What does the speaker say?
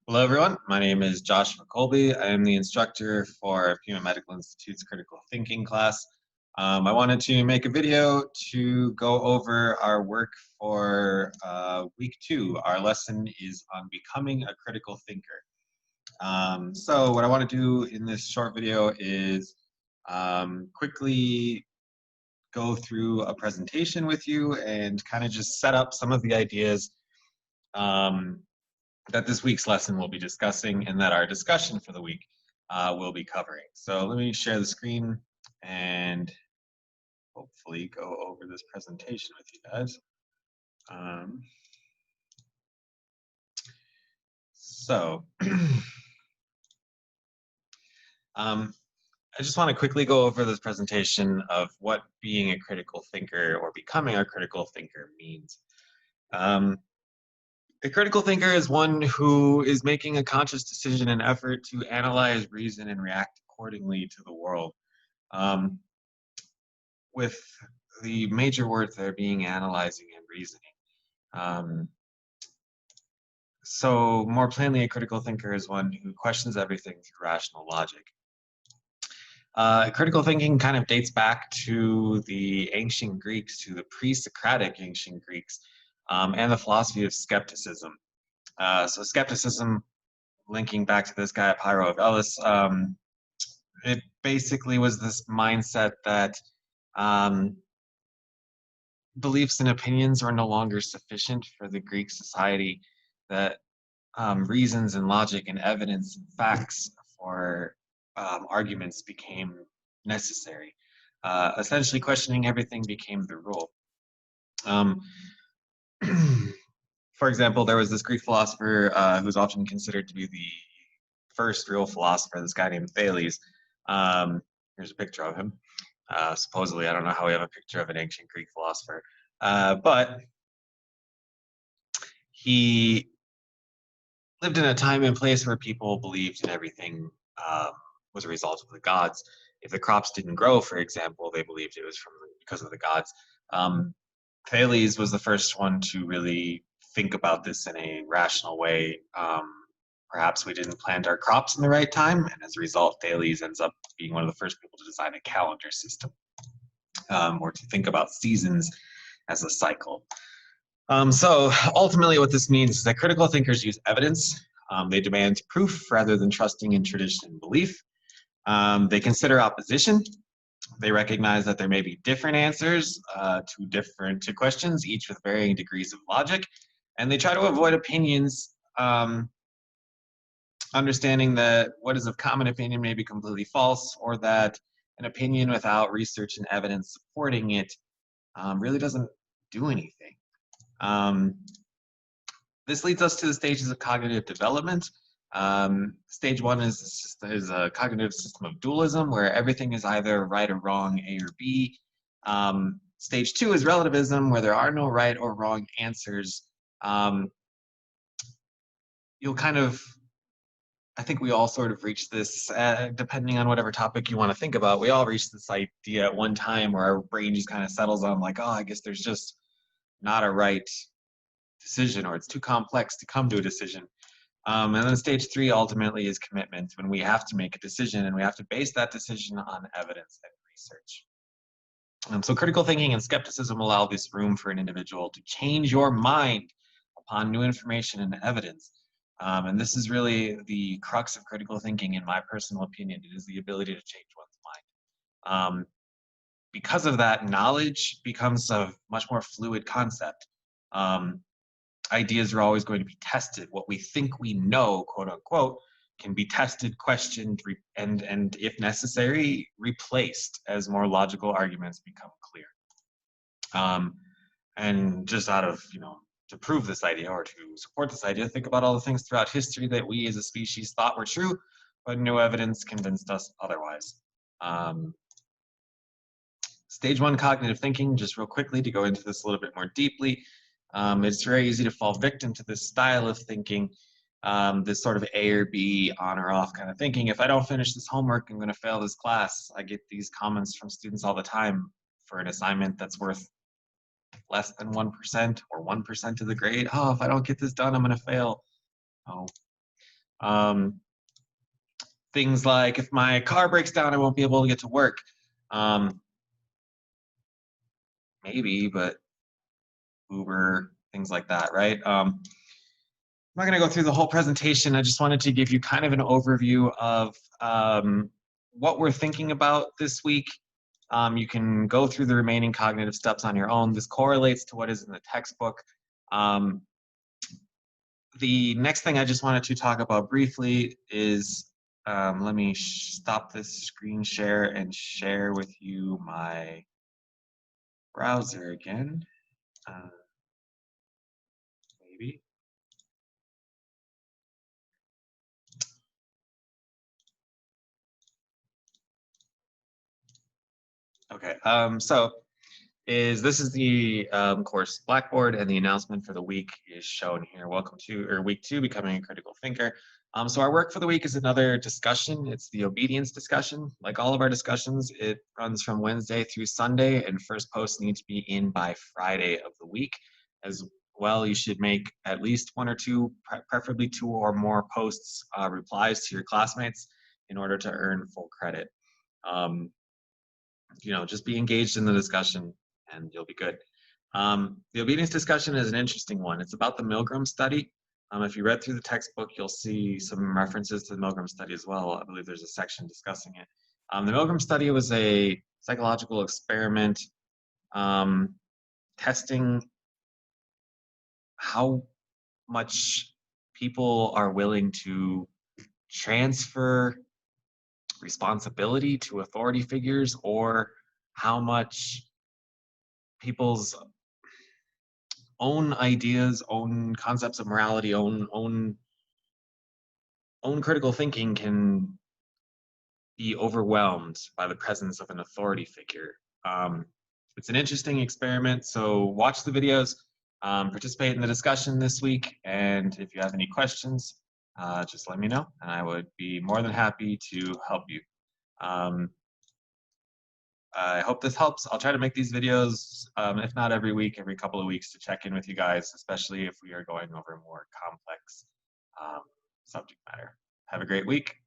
Hello, everyone. My name is Joshua Colby. I am the instructor for Pima Medical Institute's critical thinking class. I wanted to make a video to go over our work for week 2. Our lesson is on becoming a critical thinker. So what I want to do in this short video is quickly go through a presentation with you and kind of just set up some of the ideas that this week's lesson will be discussing and that our discussion for the week will be covering. So let me share the screen and hopefully go over this presentation with you guys. I just want to quickly go over this presentation of what being a critical thinker or becoming a critical thinker means. A critical thinker is one who is making a conscious decision and effort to analyze, reason, and react accordingly to the world. With the major words there being analyzing and reasoning. So more plainly, a critical thinker is one who questions everything through rational logic. Critical thinking kind of dates back to the ancient Greeks, to the pre-Socratic ancient Greeks, and the philosophy of skepticism. So skepticism, linking back to this guy, Pyrrho of Elis, it basically was this mindset that beliefs and opinions were no longer sufficient for the Greek society, that reasons and logic and evidence and facts for arguments became necessary. Essentially, questioning everything became the rule. For example, there was this Greek philosopher who's often considered to be the first real philosopher, this guy named Thales. Here's a picture of him. Supposedly, I don't know how we have a picture of an ancient Greek philosopher, but he lived in a time and place where people believed in everything was a result of the gods. If the crops didn't grow, for example, they believed it was because of the gods. Thales was the first one to really think about this in a rational way. Perhaps we didn't plant our crops in the right time, and as a result, Thales ends up being one of the first people to design a calendar system, or to think about seasons as a cycle. So ultimately what this means is that critical thinkers use evidence. They demand proof rather than trusting in tradition and belief. They consider opposition. They recognize that there may be different answers to questions, each with varying degrees of logic. And they try to avoid opinions, understanding that what is of common opinion may be completely false, or that an opinion without research and evidence supporting it really doesn't do anything. This leads us to the stages of cognitive development. Stage 1 is a cognitive system of dualism, where everything is either right or wrong, A or B. Stage 2 is relativism, where there are no right or wrong answers. You'll kind of, I think we all sort of reach this, depending on whatever topic you want to think about, we all reach this idea at one time where our brain just kind of settles on like, oh, I guess there's just not a right decision, or it's too complex to come to a decision. And then stage 3 ultimately is commitment, when we have to make a decision and we have to base that decision on evidence and research. So critical thinking and skepticism allow this room for an individual to change your mind upon new information and evidence. And this is really the crux of critical thinking, in my personal opinion. It is the ability to change one's mind. Because of that, knowledge becomes a much more fluid concept. Ideas are always going to be tested. What we think we know, quote unquote, can be tested, questioned, and if necessary, replaced as more logical arguments become clear. And just out of, to prove this idea or to support this idea, think about all the things throughout history that we as a species thought were true, but no evidence convinced us otherwise. Stage 1 cognitive thinking, just real quickly to go into this a little bit more deeply. It's very easy to fall victim to this style of thinking, this sort of A or B, on or off kind of thinking. If I don't finish this homework, I'm going to fail this class. I get these comments from students all the time for an assignment that's worth less than 1% or 1% of the grade. Oh, if I don't get this done, I'm going to fail. Oh, Things like if my car breaks down, I won't be able to get to work. Maybe, but Uber, things like that, right? I'm not going to go through the whole presentation. I just wanted to give you kind of an overview of what we're thinking about this week. You can go through the remaining cognitive steps on your own. This correlates to what is in the textbook. The next thing I just wanted to talk about briefly is, let me stop this screen share and share with you my browser again. Maybe. Okay, this is the course Blackboard, and the announcement for the week is shown here. Welcome to, week 2, Becoming a Critical Thinker. So our work for the week is another discussion. It's the obedience discussion. Like all of our discussions, it runs from Wednesday through Sunday, and first posts need to be in by Friday of the week. As well, you should make at least 1 or 2, preferably 2 or more posts, replies to your classmates in order to earn full credit. Just be engaged in the discussion and you'll be good. The obedience discussion is an interesting one. It's about the Milgram study. If you read through the textbook, you'll see some references to the Milgram study as well. I believe there's a section discussing it. The Milgram study was a psychological experiment testing how much people are willing to transfer responsibility to authority figures, or how much people's own ideas, own concepts of morality, own critical thinking can be overwhelmed by the presence of an authority figure. It's an interesting experiment, so watch the videos, participate in the discussion this week, and if you have any questions, just let me know, and I would be more than happy to help you. I hope this helps. I'll try to make these videos, if not every week, every couple of weeks, to check in with you guys, especially if we are going over more complex subject matter. Have a great week.